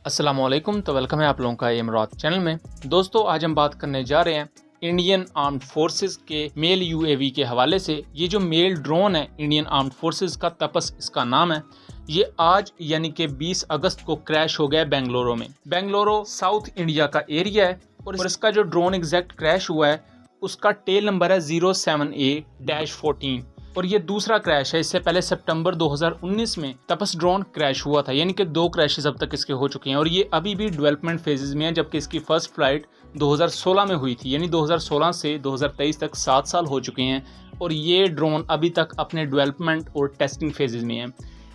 अस्सलामुअलैकुम। तो वेलकम है आप लोगों का इमरात चैनल में। दोस्तों, आज हम बात करने जा रहे हैं इंडियन आर्म्ड फोर्सेस के मेल यूएवी के हवाले से। ये जो मेल ड्रोन है इंडियन आर्म्ड फोर्सेस का, तपस इसका नाम है, ये आज यानी कि 20 अगस्त को क्रैश हो गया बेंगलुरु में। बेंगलुरु साउथ इंडिया का एरिया है और इसका जो ड्रोन एग्जैक्ट क्रैश हुआ है उसका टेल नंबर है 07A-14 और ये दूसरा क्रैश है। इससे पहले सितंबर 2019 में तपस ड्रोन क्रैश हुआ था, यानी कि 2 क्रैशेस अब तक इसके हो चुके हैं और ये अभी भी डेवलपमेंट फेजेस में है, जबकि इसकी फर्स्ट फ्लाइट 2016 में हुई थी। यानी 2016 से 2023 तक 7 साल हो चुके हैं और ये ड्रोन अभी तक अपने डेवलपमेंट और टेस्टिंग फेजेस में है।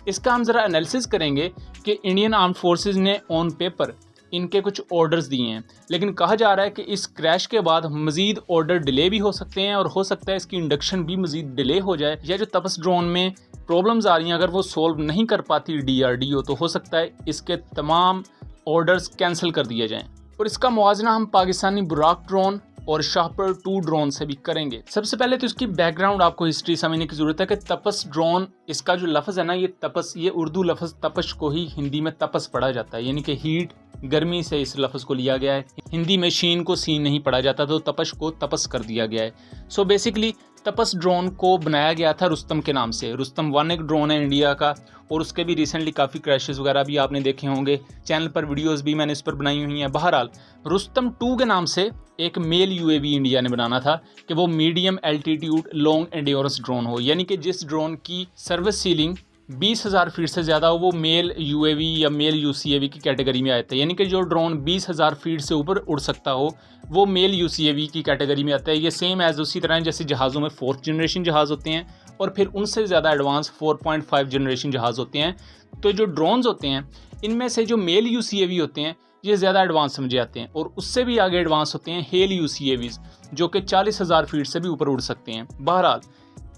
इसका हम ज़रा एनालिसिस करेंगे कि इंडियन आर्म्ड फोर्सेज ने ऑन पेपर इनके कुछ ऑर्डर्स दिए हैं, लेकिन कहा जा रहा है कि इस क्रैश के बाद मज़ीद ऑर्डर डिले भी हो सकते हैं और हो सकता है इसकी इंडक्शन भी मज़ीद डिले हो जाए, या जो तपस ड्रोन में प्रॉब्लम्स आ रही हैं अगर वो सोल्व नहीं कर पाती DRDO तो हो सकता है इसके तमाम ऑर्डर्स कैंसिल कर दिए जाएँ। और इसका मुआवजा हम पाकिस्तानी बुराक ड्रोन और शाहपर 2 ड्रोन से भी करेंगे। सबसे पहले तो इसकी बैकग्राउंड आपको हिस्ट्री समझने की जरूरत है कि तपस ड्रोन, इसका जो लफ्ज़ है ना, ये तपस, ये उर्दू लफ्ज़ तपश को ही हिंदी में तपस पढ़ा जाता है, यानी कि हीट, गर्मी से इस लफ्ज़ को लिया गया है। हिंदी में शीन को सीन नहीं पढ़ा जाता तो तपश को तपस कर दिया गया है। सो बेसिकली तपस ड्रोन को बनाया गया था रुस्तम के नाम से। रुस्तम 1 एक ड्रोन है इंडिया का और उसके भी रिसेंटली काफ़ी क्रैशेस वगैरह भी आपने देखे होंगे, चैनल पर वीडियोस भी मैंने इस पर बनाई हुई हैं। बहरहाल रुस्तम 2 के नाम से एक मेल यूएवी इंडिया ने बनाना था कि वो medium altitude long endurance drone हो, यानी कि जिस ड्रोन की सर्विस सीलिंग 20,000 फीट से ज़्यादा हो वो मेल यूएवी या मेल यूसीएवी की कैटेगरी में आए थे। यानी कि जो ड्रोन 20,000 फीट से ऊपर उड़ सकता हो वो मेल यूसीएवी की कैटेगरी में आता है। ये सेम एज उसी तरह जैसे जहाज़ों में 4th जनरेशन जहाज़ होते हैं और फिर उनसे ज़्यादा एडवांस 4.5 जनरेशन जहाज़ होते हैं। तो जो ड्रोन्स होते हैं इनमें से जो मेल यूसीएवी होते हैं ये ज़्यादा एडवांस समझे जाते हैं और उससे भी आगे एडवांस होते हैं हेल यूसीएवीज़, जो कि 40,000 फीट से भी ऊपर उड़ सकते हैं। बहरहाल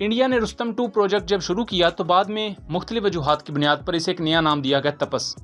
इंडिया ने रुस्तम 2 प्रोजेक्ट जब शुरू किया तो बाद में मुख्तलिफ वजूहात की बुनियाद पर इसे एक नया नाम दिया गया तपस।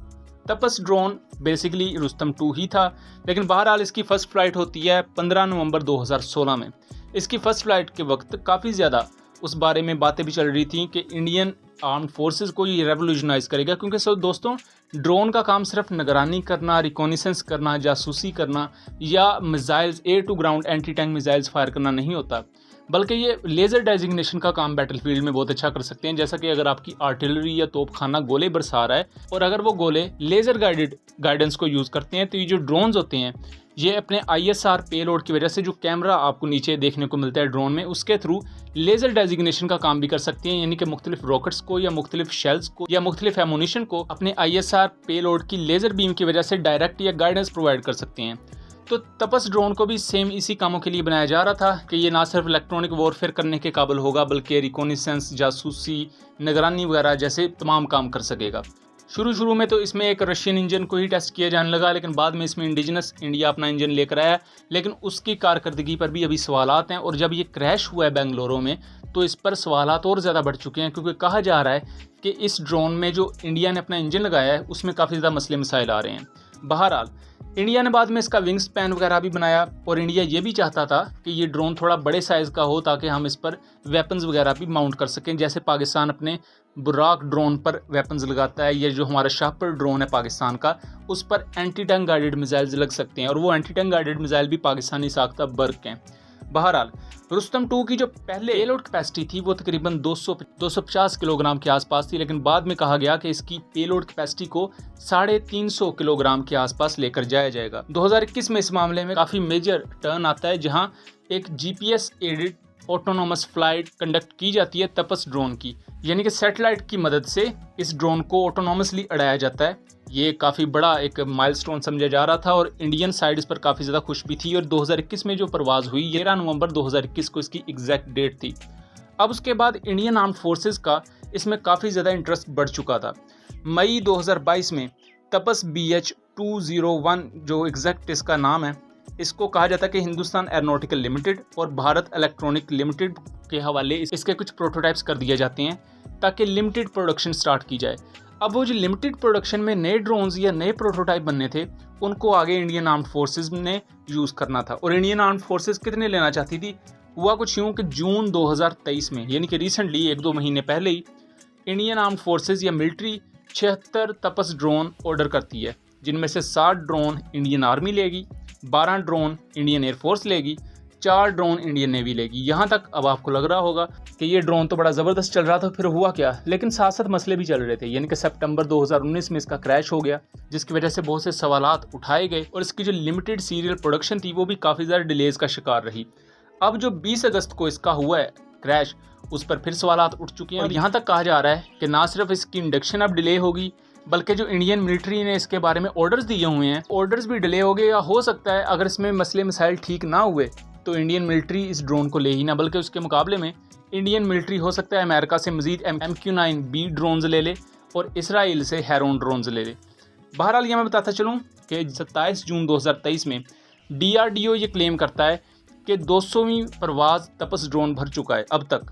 तपस ड्रोन बेसिकली रुस्तम 2 ही था, लेकिन बहरहाल इसकी फ़र्स्ट फ्लाइट होती है 15 नवंबर 2016 में। इसकी फ़र्स्ट फ्लाइट के वक्त काफ़ी ज़्यादा उस बारे में बातें भी चल रही थी कि इंडियन आर्म्ड फोर्सेस को ये रेवोल्यूशनाइज करेगा, क्योंकि सब दोस्तों ड्रोन का काम सिर्फ निगरानी करना, रिकॉनिसेंस करना, जासूसी करना या missiles air to ground anti tank missiles fire करना नहीं होता, बल्कि ये लेज़र डेजिग्नेशन का काम बैटलफील्ड में बहुत अच्छा कर सकते हैं। जैसा कि अगर आपकी आर्टिलरी या तोपखाना गोले बरसा रहा है और अगर वो गोले लेज़र गाइडेड गाइडेंस को यूज़ करते हैं तो ये जो ड्रोन्स होते हैं ये अपने ISR पेलोड की वजह से, जो कैमरा आपको नीचे देखने को मिलता है ड्रोन में, उसके थ्रू लेज़र डेजिग्नेशन का काम भी कर सकते हैं, यानी कि मुख्तलिफ रॉकेट्स को या मुख्तलिफ शेल्स को या मुख्तलिफ एमुनिशन को अपने ISR पेलोड की लेज़र बीम की वजह से डायरेक्ट या गाइडेंस प्रोवाइड कर सकते हैं। तो तपस ड्रोन को भी सेम इसी कामों के लिए बनाया जा रहा था कि ये ना सिर्फ इलेक्ट्रॉनिक वॉरफेयर करने के काबिल होगा बल्कि रिकॉनिसेंस, जासूसी, निगरानी वगैरह जैसे तमाम काम कर सकेगा। शुरू में तो इसमें एक रशियन इंजन को ही टेस्ट किया जाने लगा, लेकिन बाद में इसमें इंडिजिनस इंडिया अपना इंजन लेकर आया, लेकिन उसकी कारकर्दगी पर भी अभी सवालात हैं। और जब ये क्रैश हुआ है बेंगलुरु में तो इस पर सवालात और ज़्यादा बढ़ चुके हैं, क्योंकि कहा जा रहा है कि इस ड्रोन में जो इंडिया ने अपना इंजन लगाया है उसमें काफ़ी ज़्यादा मसले मसाइल आ रहे हैं। बहरहाल इंडिया ने बाद में इसका विंग स्पैन वगैरह भी बनाया और इंडिया ये भी चाहता था कि ये ड्रोन थोड़ा बड़े साइज़ का हो ताकि हम इस पर वेपन्स वगैरह भी माउंट कर सकें, जैसे पाकिस्तान अपने बुराक ड्रोन पर वेपन्स लगाता है। ये जो हमारा शाहपर ड्रोन है पाकिस्तान का, उस पर एंटी टैंक गाइडेड मिसाइल्स लग सकते हैं और वो एंटी टैंक गाइडेड मिसाइल भी पाकिस्तानी साख्ता बर्क हैं। बहरहाल रुस्तम 2 की जो पहले पेलोड कैपेसिटी थी वो तकरीबन 250 किलोग्राम के आसपास थी, लेकिन बाद में कहा गया कि इसकी पेलोड कैपेसिटी को 350 किलोग्राम के आसपास लेकर जाया जाएगा। 2021 में इस मामले में काफ़ी मेजर टर्न आता है, जहां एक GPS aided autonomous flight conduct की जाती है तपस ड्रोन की, यानी कि सैटेलाइट की मदद से इस ड्रोन को ऑटोनोमसली उड़ाया जाता है। ये काफ़ी बड़ा एक माइलस्टोन समझा जा रहा था और इंडियन साइड इस पर काफ़ी ज़्यादा खुश भी थी। और 2021 में जो परवाज़ हुई 13 नवंबर 2021 को इसकी एग्जैक्ट डेट थी। अब उसके बाद इंडियन आर्म्ड फोर्सेस का इसमें काफ़ी ज़्यादा इंटरेस्ट बढ़ चुका था। मई 2022 में तपस BH-201 जो एग्जैक्ट इसका नाम है, इसको कहा जाता है कि हिंदुस्तान एरोनॉटिकल लिमिटेड और भारत इलेक्ट्रॉनिक लिमिटेड के हवाले इसके कुछ प्रोटोटाइप्स कर दिए जाते हैं ताकि लिमिटेड प्रोडक्शन स्टार्ट की जाए। अब वो जो लिमिटेड प्रोडक्शन में नए ड्रोन्स या नए प्रोटोटाइप बनने थे उनको आगे इंडियन आर्म्ड फोर्सेस ने यूज़ करना था। और इंडियन आर्म्ड फोर्सेस कितने लेना चाहती थी? हुआ कुछ यूँ कि जून 2023 में, यानी कि रिसेंटली 1-2 महीने पहले ही इंडियन आर्म्ड फोर्सेस या मिलिट्री 76 तपस ड्रोन ऑर्डर करती है जिनमें से 60 ड्रोन इंडियन आर्मी लेगी, 12 ड्रोन इंडियन एयरफोर्स लेगी, 4 ड्रोन इंडियन नेवी लेगी। यहाँ तक अब आपको लग रहा होगा कि ये ड्रोन तो बड़ा ज़बरदस्त चल रहा था, फिर हुआ क्या? लेकिन साथ साथ मसले भी चल रहे थे, यानी कि सितंबर 2019 में इसका क्रैश हो गया, जिसकी वजह से बहुत से सवालात उठाए गए और इसकी जो लिमिटेड सीरियल प्रोडक्शन थी वो भी काफ़ी ज़्यादा डिलेज का शिकार रही। अब जो 20 अगस्त को इसका हुआ है क्रैश, उस पर फिर सवालात उठ चुके हैं और यहाँ तक कहा जा रहा है कि ना सिर्फ इसकी इंडक्शन अब डिले होगी, बल्कि जो इंडियन मिलिट्री ने इसके बारे में ऑर्डर्स दिए हुए हैं, ऑर्डर्स भी डिले हो गए, या हो सकता है अगर इसमें मसले मसाइल ठीक ना हुए तो इंडियन मिलिट्री इस ड्रोन को ले ही ना, बल्कि उसके मुकाबले में इंडियन मिलिट्री हो सकता है अमेरिका से मजीद MQ-9B ड्रोन्स ले ले और इसराइल से हेरोन ड्रोन्स ले ले। बहरहाल ये मैं बताता चलूँ कि 27 जून 2023 में DRDO ये क्लेम करता है कि 200वीं परवाज़ तपस ड्रोन भर चुका है अब तक,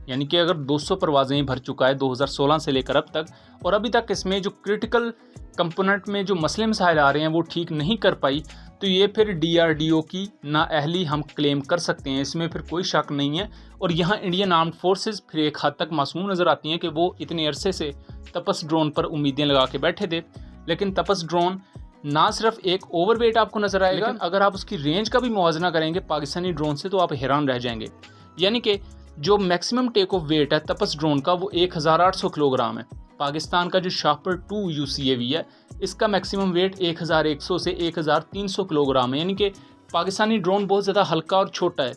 यानी कि अगर 200 परवाज़ें भर चुका है 2016 से लेकर अब तक, और अभी तक इसमें जो क्रिटिकल कंपोनेंट में जो मसले मसाइल आ रहे हैं वो ठीक नहीं कर पाई, तो ये फिर DRDO की नाअहली हम क्लेम कर सकते हैं, इसमें फिर कोई शक नहीं है। और यहाँ इंडियन आर्म्ड फोर्सेस फिर एक हद तक मासूम नज़र आती हैं कि वो इतने अरसे से तपस ड्रोन पर उम्मीदें लगा के बैठे थे, लेकिन तपस ड्रोन ना सिर्फ एक ओवरवेट आपको नजर आएगा, लेकिन अगर आप उसकी रेंज का भी मुआवजा करेंगे पाकिस्तानी ड्रोन से तो आप हैरान रह जाएंगे। यानी कि जो मैक्सिमम टेक ऑफ वेट है तपस ड्रोन का वो 1800 किलोग्राम है। पाकिस्तान का जो शापर 2 UCAV है इसका मैक्सिमम वेट 1100 से 1300 किलोग्राम है, यानी कि पाकिस्तानी ड्रोन बहुत ज़्यादा हल्का और छोटा है।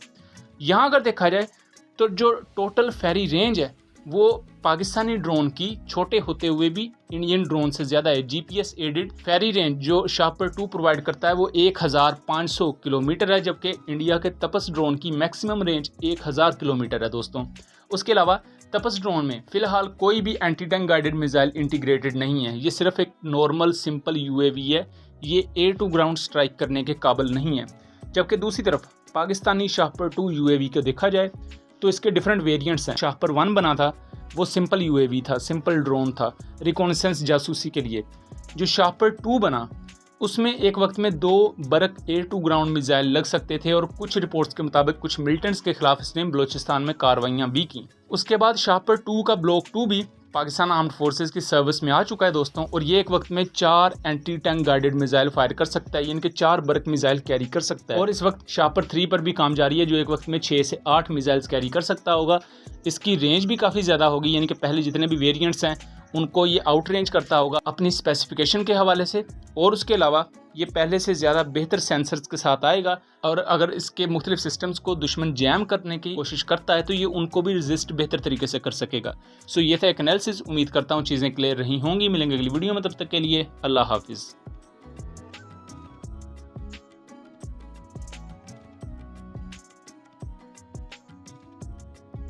यहाँ अगर देखा जाए तो जो टोटल फेरी रेंज है वो पाकिस्तानी ड्रोन की छोटे होते हुए भी इंडियन ड्रोन से ज़्यादा है। GPS एडेड फेरी रेंज जो शापर 2 प्रोवाइड करता है वो 1500 किलोमीटर है, जबकि इंडिया के तपस ड्रोन की मैक्सिमम रेंज 1000 किलोमीटर है दोस्तों। उसके अलावा तपस ड्रोन में फ़िलहाल कोई भी anti tank guided missile integrated नहीं है, ये सिर्फ एक नॉर्मल सिंपल UAV है, ये एयर टू ग्राउंड स्ट्राइक करने के काबिल नहीं है। जबकि दूसरी तरफ पाकिस्तानी शापर 2 UAV को देखा जाए तो इसके डिफरेंट वेरिएंट्स हैं। शापर 1 बना था वो सिंपल UAV था, सिंपल ड्रोन था रिकॉनेसेंस जासूसी के लिए। जो शापर 2 बना उसमें एक वक्त में 2 बरक एयर टू ग्राउंड मिसाइल लग सकते थे और कुछ रिपोर्ट्स के मुताबिक कुछ मिलिटेंट्स के खिलाफ इसने बलूचिस्तान में कार्रवाइयाँ भी की। उसके बाद शापर 2 का ब्लॉक 2 भी पाकिस्तान आर्म्ड फोर्सेस की सर्विस में आ चुका है दोस्तों, और ये एक वक्त में 4 anti tank guided missile fire कर सकता है, यानी कि 4 बरक मिसाइल कैरी कर सकता है। और इस वक्त शापर 3 पर भी काम जारी है जो एक वक्त में 6 से 8 मिसाइल्स कैरी कर सकता होगा। इसकी रेंज भी काफ़ी ज़्यादा होगी, यानी कि पहले जितने भी वेरिएंट्स हैं उनको ये आउट रेंज करता होगा अपनी स्पेसिफिकेशन के हवाले से, और उसके अलावा ये पहले से ज़्यादा बेहतर सेंसर्स के साथ आएगा। और अगर इसके मुख्तलिफ सिस्टम्स को दुश्मन जैम करने की कोशिश करता है तो ये उनको भी रजिस्ट बेहतर तरीके से कर सकेगा। सो ये था एक एनालिसिस, उम्मीद करता हूँ चीज़ें क्लियर रही होंगी। मिलेंगे अगली वीडियो में, तब तक के लिए अल्लाह हाफिज़।